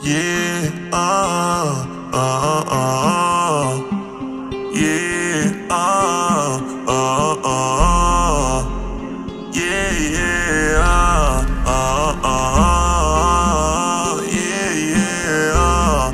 Yeah, yeah, yeah, yeah.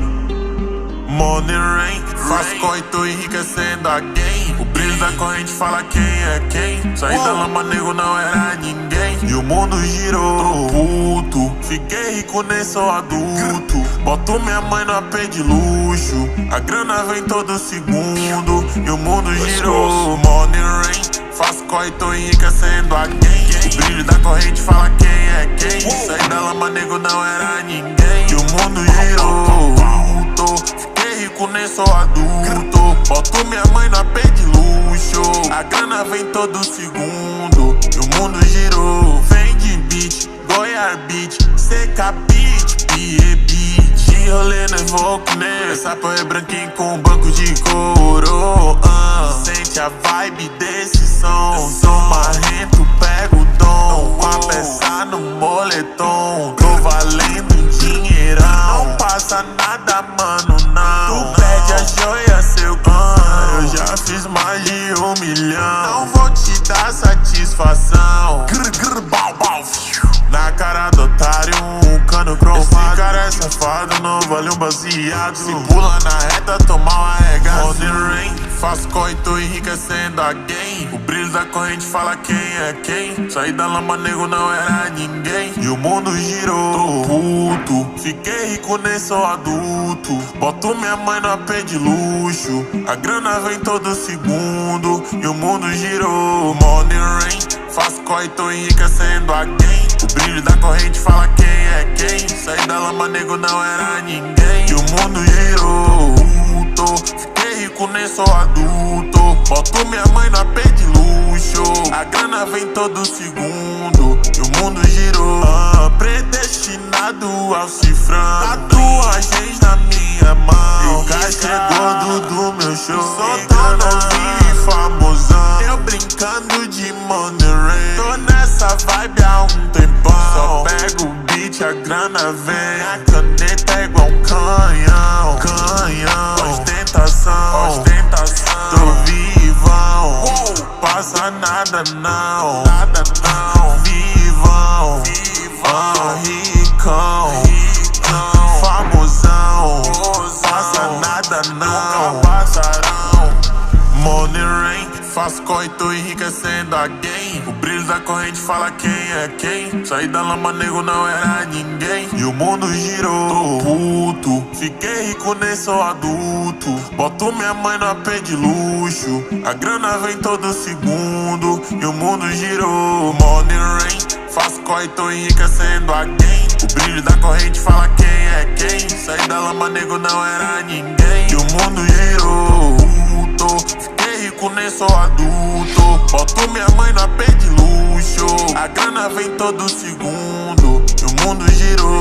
Money rain, faço corre, tô enriquecendo alguém. O brilho da corrente fala quem é quem. Saí da lama, nego, não era ninguém. E o mundo girou, puto. Fiquei rico, nem sou adulto. Boto minha mãe no AP de luxo. A grana vem todo segundo. E o mundo girou. Money rain, faço corre, tô enriquecendo alguém. O brilho da corrente fala quem é quem. Saí da lama, nego, não era ninguém. E o mundo girou, puto. Fiquei rico, nem sou adulto. Boto minha mãe no AP de luxo. A grana vem todo segundo. E o mundo girou. Vem de beat, Goiás beat, seca beat, pie beat. De rolê no evoco, né? Essa porra é branquinho com banco de couro. Sente a vibe desse som. Sou marrento, pego o dom. Com a peça no moletom. Tô valendo um dinheirão. Não passa nada, mano, não. Tu pede a joia, seu eu já fiz mais de 1 milhão. Não vou te dar satisfação. Na cara do otário, um cano cromado. Esse cara é safado, não vale um baseado. Se pula na reta, toma uma regata. Money rain, faço corre, tô enriquecendo alguém. O brilho da corrente fala quem é quem. Saí da lama, nego, não era ninguém. E o mundo girou, puto. Fiquei rico, nem sou adulto. Boto minha mãe no AP de luxo. A grana vem todo segundo. E o mundo girou. Money rain, faço corre, tô enriquecendo alguém. O brilho da corrente fala quem é quem. Saí da lama, nego, não era ninguém. E o mundo girou, puto. Fiquei rico, nem sou adulto. Boto minha mãe no AP de luxo. A grana vem todo segundo. E o mundo girou, predestinado ao cifrão. Tatuagens na minha mão. O caixa é gordo do meu show. Sou tão novinho e famosão. Eu brincando de money rain. Tô nessa vibe há um tempão. Só pego o beat, a grana vem. A caneta é igual um canhão. Canhão, ostentação. Tô vivão, passa nada não. Nada não, vivão, ricão, famosão. Passa nada não, passarão. Money rain, faço corre, tô enriquecendo alguém. O brilho da corrente fala quem é quem. Saí da lama, nego, não era ninguém. E o mundo girou, puto. Fiquei rico, nem sou adulto. Boto minha mãe no AP de luxo. A grana vem todo segundo. E o mundo girou. Money rain, faço corre, tô enriquecendo alguém. O brilho da corrente fala quem é quem. Saí da lama, nego, não era ninguém. E o mundo girou, puto. Fiquei rico, nem sou adulto. Boto minha mãe no AP de luxo. A grana vem todo segundo. E o mundo girou.